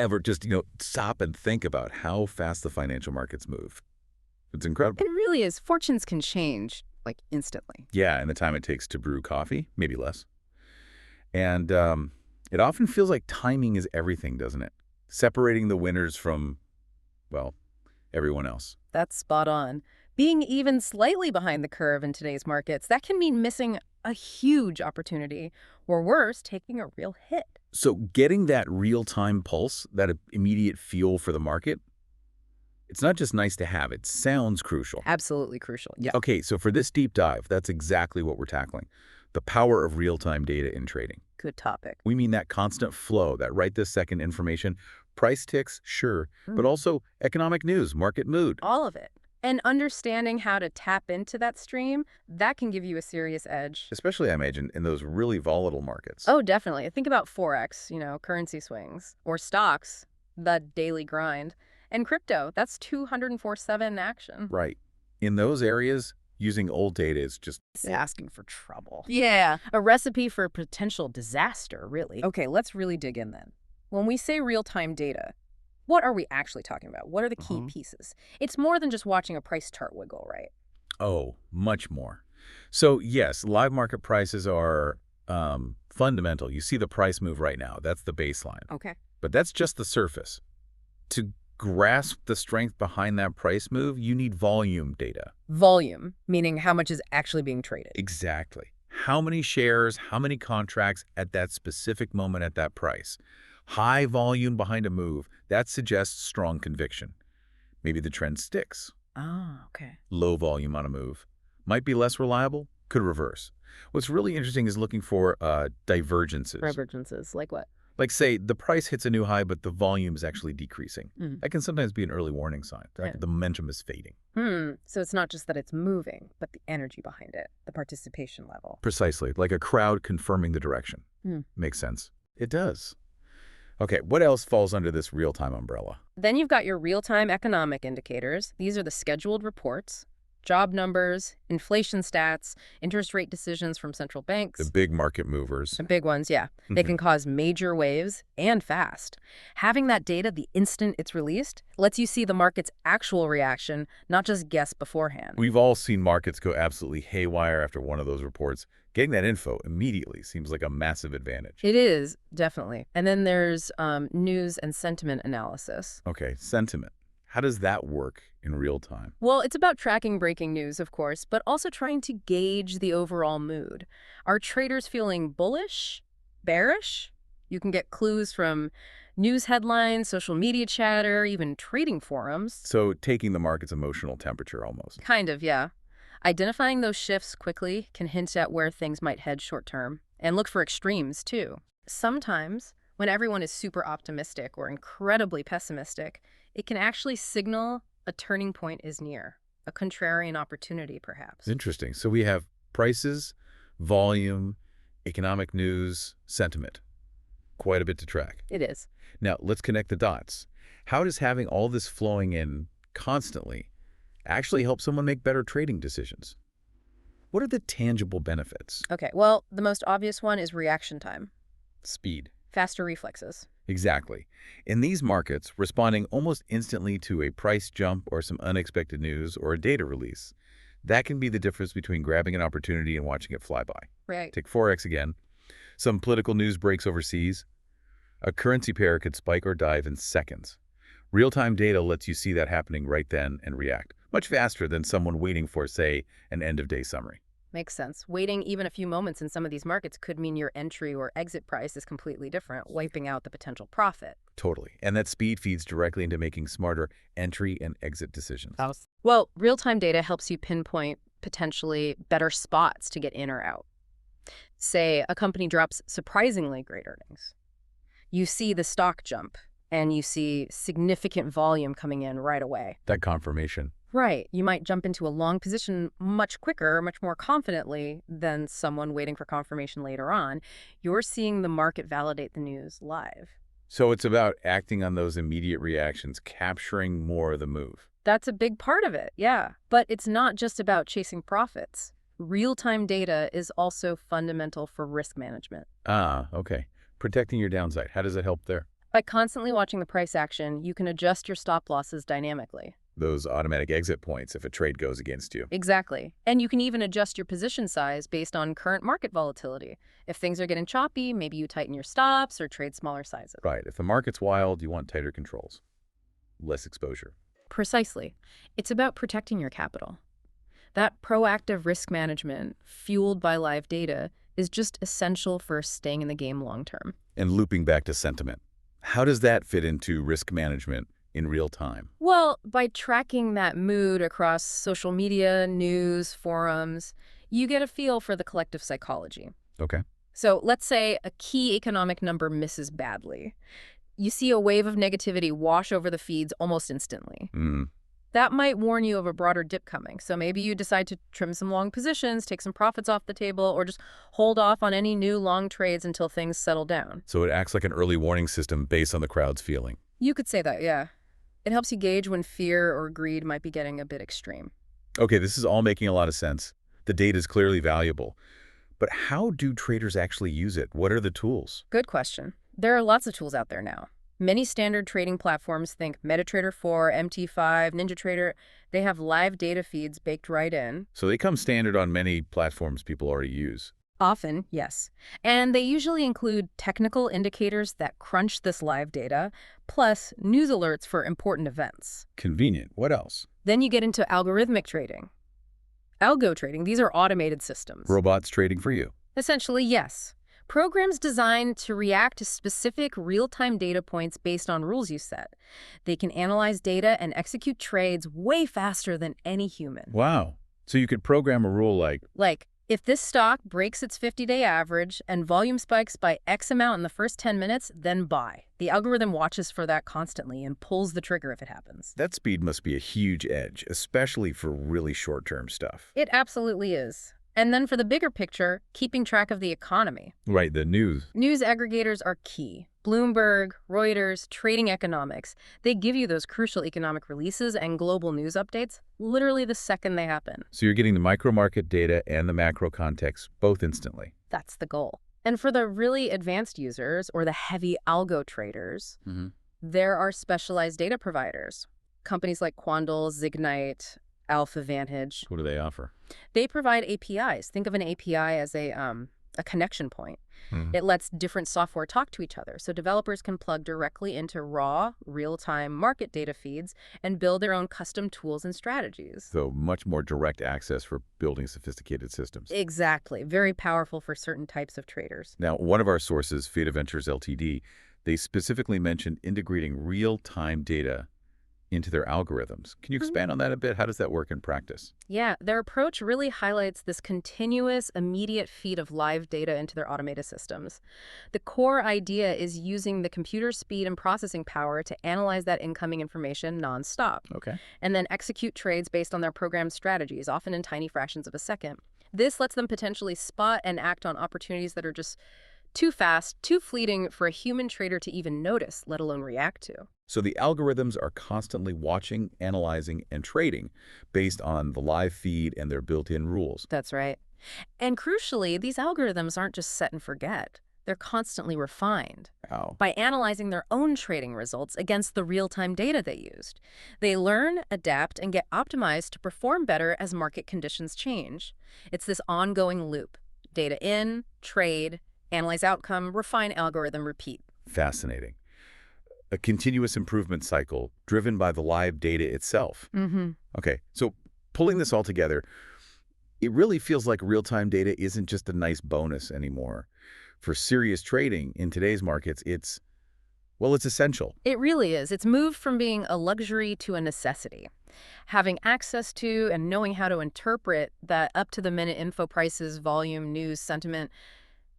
ever just, stop and think about how fast the financial markets move. It's incredible. It really is. Fortunes can change, like, instantly. Yeah, and the time it takes to brew coffee, maybe less. And it often feels like timing is everything, doesn't it? Separating the winners from, well, everyone else. That's spot on. Being even slightly behind the curve in today's markets, that can mean missing a huge opportunity, or worse, taking a real hit. So getting that real-time pulse, that immediate feel for the market, it's not just nice to have. It sounds crucial. Absolutely crucial. Yeah. Okay, so for this deep dive, that's exactly what we're tackling. The power of real-time data in trading. Good topic. We mean that constant flow, that right-this-second information. Price ticks, sure, but also economic news, market mood. All of it. And understanding how to tap into that stream, that can give you a serious edge. Especially, I imagine, in those really volatile markets. Oh, definitely. Think about Forex, currency swings, or stocks, the daily grind. And crypto, that's 204/7 action. Right. In those areas, using old data is just Asking for trouble. Yeah, a recipe for potential disaster, really. Okay, let's really dig in then. When we say real-time data, what are we actually talking about? What are the key pieces? It's more than just watching a price chart wiggle, right? Oh, much more. So yes, live market prices are fundamental. You see the price move right now. That's the baseline. Okay. But that's just the surface. To grasp the strength behind that price move, you need volume data. Volume, meaning how much is actually being traded. Exactly. How many shares, how many contracts at that specific moment at that price. High volume behind a move, that suggests strong conviction. Maybe the trend sticks. Oh, okay. Low volume on a move. Might be less reliable, could reverse. What's really interesting is looking for divergences. Divergences, like what? Like, say, the price hits a new high, but the volume is actually decreasing. That can sometimes be an early warning sign. Yeah. The momentum is fading. So it's not just that it's moving, but the energy behind it, the participation level. Precisely, like a crowd confirming the direction. Makes sense. It does. Okay, what else falls under this real-time umbrella? Then you've got your real-time economic indicators. These are the scheduled reports, job numbers, inflation stats, interest rate decisions from central banks. The big market movers. The big ones, yeah. They can cause major waves and fast. Having that data the instant it's released lets you see the market's actual reaction, not just guess beforehand. We've all seen markets go absolutely haywire after one of those reports. Getting that info immediately seems like a massive advantage. It is, definitely. And then there's news and sentiment analysis. Okay, sentiment. How does that work in real time? Well, it's about tracking breaking news, of course, but also trying to gauge the overall mood. Are traders feeling bullish? Bearish? You can get clues from news headlines, social media chatter, even trading forums. So taking the market's emotional temperature almost. Kind of, yeah. Identifying those shifts quickly can hint at where things might head short term. And look for extremes, too. Sometimes, when everyone is super optimistic or incredibly pessimistic, it can actually signal a turning point is near, a contrarian opportunity, perhaps. Interesting. So we have prices, volume, economic news, sentiment. Quite a bit to track. It is. Now, let's connect the dots. How does having all this flowing in constantly actually help someone make better trading decisions? What are the tangible benefits? Okay, well, the most obvious one is reaction time. Speed. Faster reflexes. Exactly. In these markets, responding almost instantly to a price jump or some unexpected news or a data release, that can be the difference between grabbing an opportunity and watching it fly by. Right. Take Forex again. Some political news breaks overseas. A currency pair could spike or dive in seconds. Real-time data lets you see that happening right then and react, much faster than someone waiting for, say, an end-of-day summary. Makes sense. Waiting even a few moments in some of these markets could mean your entry or exit price is completely different, wiping out the potential profit. Totally. And that speed feeds directly into making smarter entry and exit decisions. Well, real-time data helps you pinpoint potentially better spots to get in or out. Say a company drops surprisingly great earnings. You see the stock jump, and you see significant volume coming in right away. That confirmation. Right. You might jump into a long position much quicker, much more confidently than someone waiting for confirmation later on. You're seeing the market validate the news live. So it's about acting on those immediate reactions, capturing more of the move. That's a big part of it, yeah. But it's not just about chasing profits. Real-time data is also fundamental for risk management. Ah, okay. Protecting your downside. How does it help there? By constantly watching the price action, you can adjust your stop losses dynamically. Those automatic exit points if a trade goes against you. Exactly. And you can even adjust your position size based on current market volatility. If things are getting choppy, maybe you tighten your stops or trade smaller sizes. Right. If the market's wild, you want tighter controls, less exposure. Precisely. It's about protecting your capital. That proactive risk management, fueled by live data, is just essential for staying in the game long term. And looping back to sentiment, how does that fit into risk management in real time? Well, by tracking that mood across social media, news, forums, you get a feel for the collective psychology. Okay. So let's say a key economic number misses badly. You see a wave of negativity wash over the feeds almost instantly. Mm. That might warn you of a broader dip coming. So maybe you decide to trim some long positions, take some profits off the table, or just hold off on any new long trades until things settle down. So it acts like an early warning system based on the crowd's feeling. You could say that, yeah. It helps you gauge when fear or greed might be getting a bit extreme. Okay, this is all making a lot of sense. The data is clearly valuable. But how do traders actually use it? What are the tools? Good question. There are lots of tools out there now. Many standard trading platforms, think MetaTrader 4, MT5, NinjaTrader, they have live data feeds baked right in. So they come standard on many platforms people already use. Often, yes. And they usually include technical indicators that crunch this live data, plus news alerts for important events. Convenient. What else? Then you get into algorithmic trading. Algo trading, these are automated systems. Robots trading for you. Essentially, yes. Programs designed to react to specific real-time data points based on rules you set. They can analyze data and execute trades way faster than any human. Wow. So you could program a rule like, If this stock breaks its 50-day average and volume spikes by X amount in the first 10 minutes, then buy. The algorithm watches for that constantly and pulls the trigger if it happens. that speed must be a huge edge, especially for really short-term stuff. It absolutely is. And then for the bigger picture, keeping track of the economy. Right, the news. News aggregators are key. Bloomberg, Reuters, Trading Economics, they give you those crucial economic releases and global news updates literally the second they happen. So you're getting the micro market data and the macro context both instantly. That's the goal. And for the really advanced users or the heavy algo traders, there are specialized data providers. Companies like Quandl, Zignite, Alpha Vantage. What do they offer? They provide APIs. Think of an API as a connection point. It lets different software talk to each other, so developers can plug directly into raw, real-time market data feeds and build their own custom tools and strategies. So much more direct access for building sophisticated systems. Exactly. Very powerful for certain types of traders. Now, one of our sources, Faida Ventures Ltd., they specifically mentioned integrating real-time data into their algorithms. Can you expand on that a bit? How does that work in practice? Yeah, their approach really highlights this continuous, immediate feed of live data into their automated systems. The core idea is using the computer speed and processing power to analyze that incoming information nonstop, Okay. and then execute trades based on their programmed strategies, often in tiny fractions of a second. This lets them potentially spot and act on opportunities that are just too fast, too fleeting for a human trader to even notice, let alone react to. So the algorithms are constantly watching, analyzing, and trading based on the live feed and their built-in rules. That's right. And crucially, these algorithms aren't just set and forget. They're constantly refined Wow. by analyzing their own trading results against the real-time data they used. They learn, adapt, and get optimized to perform better as market conditions change. It's this ongoing loop. Data in, trade, analyze outcome, refine algorithm, repeat. Fascinating. A continuous improvement cycle driven by the live data itself. Okay, so pulling this all together, it really feels like real-time data isn't just a nice bonus anymore. For serious trading in today's markets, it's essential. It really is. It's moved from being a luxury to a necessity. Having access to and knowing how to interpret that up-to-the-minute info prices, volume, news, sentiment,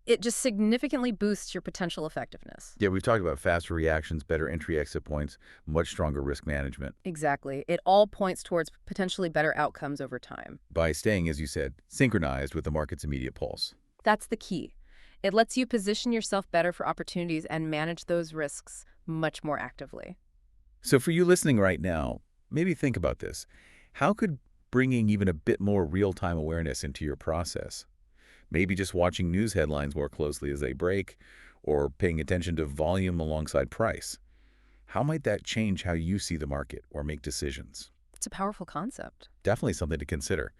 it just significantly boosts your potential effectiveness. Yeah, we've talked about faster reactions, better entry-exit points, much stronger risk management. Exactly. It all points towards potentially better outcomes over time. By staying, as you said, synchronized with the market's immediate pulse. That's the key. It lets you position yourself better for opportunities and manage those risks much more actively. So for you listening right now, maybe think about this. How could bringing even a bit more real-time awareness into your process? Maybe just watching news headlines more closely as they break, or paying attention to volume alongside price. How might that change how you see the market or make decisions? It's a powerful concept. Definitely something to consider.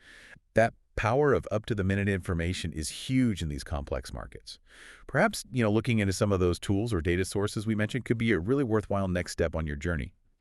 That power of up-to-the-minute information is huge in these complex markets. Perhaps, looking into some of those tools or data sources we mentioned could be a really worthwhile next step on your journey.